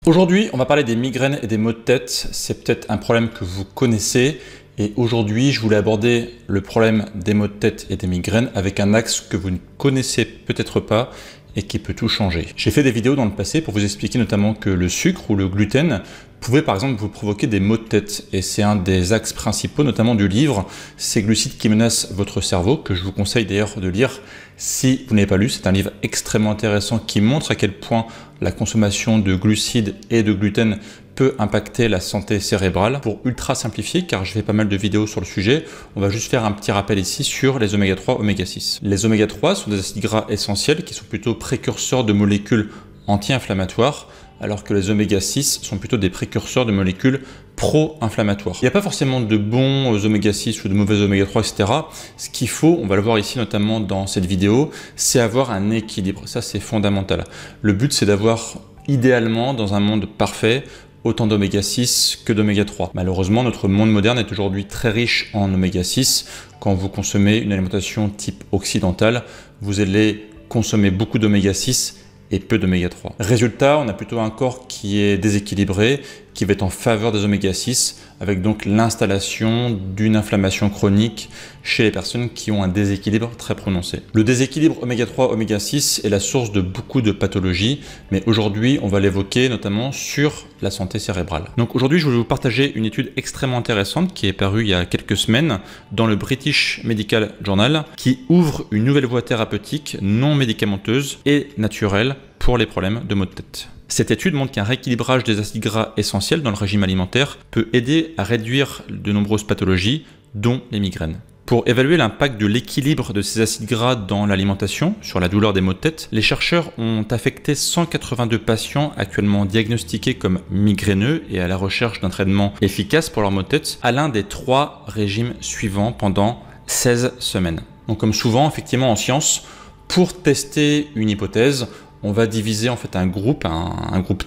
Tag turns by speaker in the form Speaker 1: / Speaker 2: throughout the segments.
Speaker 1: Aujourd'hui, on va parler des migraines et des maux de tête. C'est peut-être un problème que vous connaissez. Et aujourd'hui, je voulais aborder le problème des maux de tête et des migraines avec un axe que vous ne connaissez peut-être pas et qui peut tout changer. J'ai fait des vidéos dans le passé pour vous expliquer notamment que le sucre ou le gluten pouvait par exemple vous provoquer des maux de tête. Et c'est un des axes principaux notamment du livre « Ces glucides qui menacent votre cerveau » que je vous conseille d'ailleurs de lire si vous n'avez pas lu. C'est un livre extrêmement intéressant qui montre à quel point la consommation de glucides et de gluten peut impacter la santé cérébrale. Pour ultra simplifier, car je fais pas mal de vidéos sur le sujet, on va juste faire un petit rappel ici sur les oméga 3, oméga 6. Les oméga 3 sont des acides gras essentiels qui sont plutôt précurseurs de molécules anti-inflammatoires, alors que les oméga 6 sont plutôt des précurseurs de molécules pro-inflammatoires. Il n'y a pas forcément de bons oméga 6 ou de mauvais oméga 3, etc. Ce qu'il faut, on va le voir ici notamment dans cette vidéo, c'est avoir un équilibre. Ça, c'est fondamental. Le but, c'est d'avoir idéalement, dans un monde parfait, autant d'oméga 6 que d'oméga 3. Malheureusement, notre monde moderne est aujourd'hui très riche en oméga 6. Quand vous consommez une alimentation type occidentale, vous allez consommer beaucoup d'oméga 6 et peu d'oméga 3. Résultat, on a plutôt un corps qui est déséquilibré, qui va être en faveur des oméga 6, avec donc l'installation d'une inflammation chronique chez les personnes qui ont un déséquilibre très prononcé. Le déséquilibre oméga 3, oméga 6 est la source de beaucoup de pathologies, mais aujourd'hui, on va l'évoquer notamment sur la santé cérébrale. Donc aujourd'hui, je voulais vous partager une étude extrêmement intéressante qui est parue il y a quelques semaines dans le British Medical Journal, qui ouvre une nouvelle voie thérapeutique non médicamenteuse et naturelle pour les problèmes de maux de tête. Cette étude montre qu'un rééquilibrage des acides gras essentiels dans le régime alimentaire peut aider à réduire de nombreuses pathologies, dont les migraines. Pour évaluer l'impact de l'équilibre de ces acides gras dans l'alimentation sur la douleur des maux de tête, les chercheurs ont affecté 182 patients actuellement diagnostiqués comme migraineux et à la recherche d'un traitement efficace pour leurs maux de tête à l'un des 3 régimes suivants pendant 16 semaines. Donc comme souvent, effectivement en science, pour tester une hypothèse, on va diviser en fait un groupe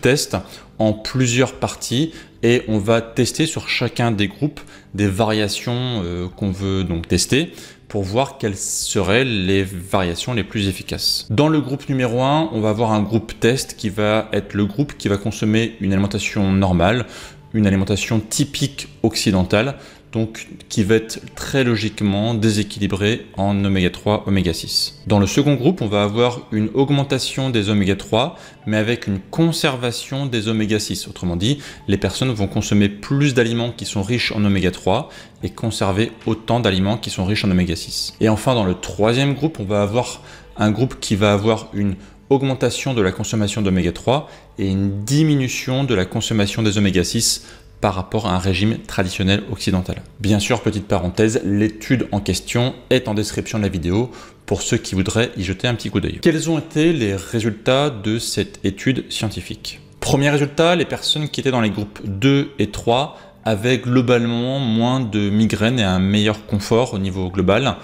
Speaker 1: test en plusieurs parties et on va tester sur chacun des groupes des variations qu'on veut donc tester pour voir quelles seraient les variations les plus efficaces. Dans le groupe numéro 1, on va avoir un groupe test qui va être le groupe qui va consommer une alimentation normale, une alimentation typique occidentale, donc qui va être très logiquement déséquilibré en oméga 3, oméga 6. Dans le second groupe, on va avoir une augmentation des oméga 3, mais avec une conservation des oméga 6. Autrement dit, les personnes vont consommer plus d'aliments qui sont riches en oméga 3 et conserver autant d'aliments qui sont riches en oméga 6. Et enfin, dans le troisième groupe, on va avoir un groupe qui va avoir une augmentation de la consommation d'oméga 3 et une diminution de la consommation des oméga 6 par rapport à un régime traditionnel occidental. Bien sûr, petite parenthèse, l'étude en question est en description de la vidéo pour ceux qui voudraient y jeter un petit coup d'œil. Quels ont été les résultats de cette étude scientifique? Premier résultat, les personnes qui étaient dans les groupes 2 et 3 avaient globalement moins de migraines et un meilleur confort au niveau global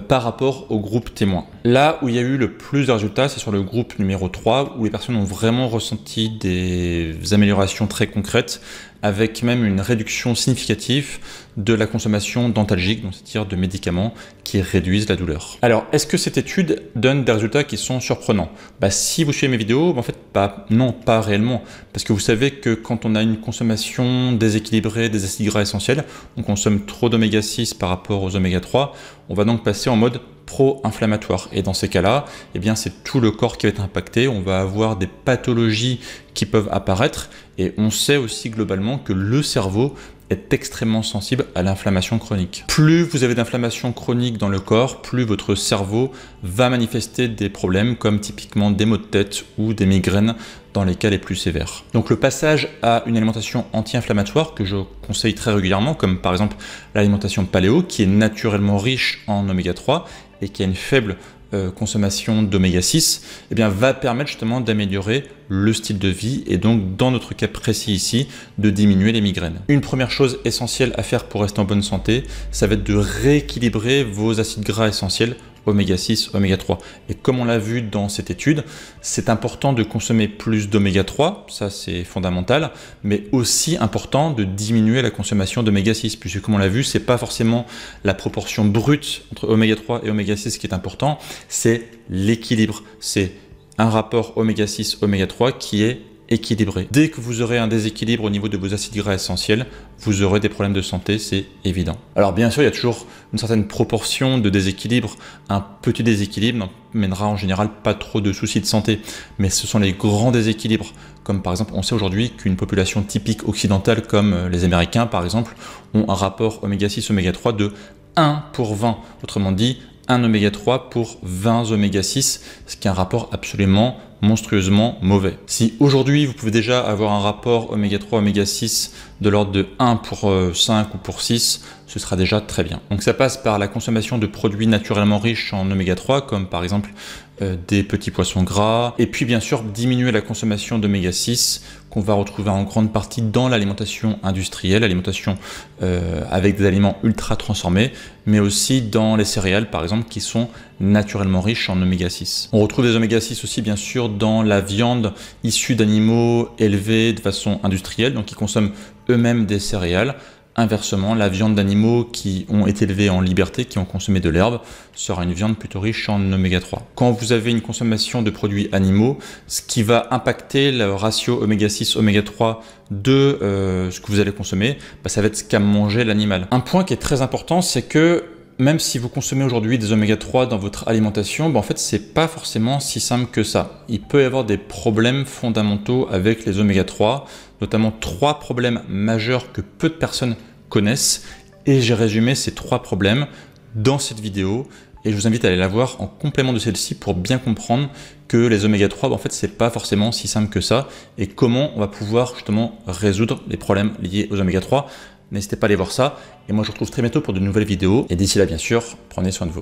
Speaker 1: par rapport au groupe témoin. Là où il y a eu le plus de résultats, c'est sur le groupe numéro 3 où les personnes ont vraiment ressenti des améliorations très concrètes avec même une réduction significative de la consommation d'antalgiques, c'est-à-dire de médicaments qui réduisent la douleur. Alors, est-ce que cette étude donne des résultats qui sont surprenants? Si vous suivez mes vidéos, en fait, non, pas réellement. Parce que vous savez que quand on a une consommation déséquilibrée des acides gras essentiels, on consomme trop d'oméga 6 par rapport aux oméga 3, on va donc passer en mode pro-inflammatoire. Et dans ces cas-là, eh bien, c'est tout le corps qui va être impacté. On va avoir des pathologies qui peuvent apparaître. Et on sait aussi globalement que le cerveau est extrêmement sensible à l'inflammation chronique. Plus vous avez d'inflammation chronique dans le corps, plus votre cerveau va manifester des problèmes comme typiquement des maux de tête ou des migraines dans les cas les plus sévères. Donc le passage à une alimentation anti-inflammatoire que je conseille très régulièrement, comme par exemple l'alimentation paléo qui est naturellement riche en oméga 3 et qui a une faible consommation d'oméga 6, eh bien, va permettre justement d'améliorer le style de vie et donc dans notre cas précis ici, de diminuer les migraines. Une première chose essentielle à faire pour rester en bonne santé, ça va être de rééquilibrer vos acides gras essentiels oméga 6, oméga 3. Et comme on l'a vu dans cette étude, c'est important de consommer plus d'oméga 3, ça c'est fondamental, mais aussi important de diminuer la consommation d'oméga 6, puisque comme on l'a vu, c'est pas forcément la proportion brute entre oméga 3 et oméga 6 qui est important, c'est l'équilibre, c'est un rapport oméga 6, oméga 3 qui est équilibré. Dès que vous aurez un déséquilibre au niveau de vos acides gras essentiels, vous aurez des problèmes de santé, c'est évident. Alors bien sûr, il y a toujours une certaine proportion de déséquilibre. Un petit déséquilibre n'emmènera en général pas trop de soucis de santé, mais ce sont les grands déséquilibres, comme par exemple, on sait aujourd'hui qu'une population typique occidentale comme les Américains par exemple, ont un rapport oméga 6, oméga 3 de 1 pour 20, autrement dit, 1 oméga 3 pour 20 oméga 6, ce qui est un rapport absolument monstrueusement mauvais. Si aujourd'hui vous pouvez déjà avoir un rapport oméga 3, oméga 6 de l'ordre de 1 pour 5 ou pour 6, ce sera déjà très bien. Donc ça passe par la consommation de produits naturellement riches en oméga 3, comme par exemple des petits poissons gras, et puis bien sûr diminuer la consommation d'oméga 6 qu'on va retrouver en grande partie dans l'alimentation industrielle, l'alimentation avec des aliments ultra transformés, mais aussi dans les céréales par exemple qui sont naturellement riches en oméga 6. On retrouve des oméga 6 aussi bien sûr dans la viande issue d'animaux élevés de façon industrielle, donc qui consomment eux-mêmes des céréales. Inversement, la viande d'animaux qui ont été élevés en liberté, qui ont consommé de l'herbe, sera une viande plutôt riche en oméga 3. Quand vous avez une consommation de produits animaux, ce qui va impacter le ratio oméga 6, oméga 3 de ce que vous allez consommer, ça va être ce qu'a mangé l'animal. Un point qui est très important, c'est que même si vous consommez aujourd'hui des oméga 3 dans votre alimentation, en fait, c'est pas forcément si simple que ça. Il peut y avoir des problèmes fondamentaux avec les oméga 3, notamment 3 problèmes majeurs que peu de personnes connaissent. Et j'ai résumé ces 3 problèmes dans cette vidéo. Et je vous invite à aller la voir en complément de celle-ci pour bien comprendre que les oméga 3, en fait, c'est pas forcément si simple que ça. Et comment on va pouvoir justement résoudre les problèmes liés aux oméga 3. N'hésitez pas à aller voir ça. Et moi, je vous retrouve très bientôt pour de nouvelles vidéos. Et d'ici là, bien sûr, prenez soin de vous.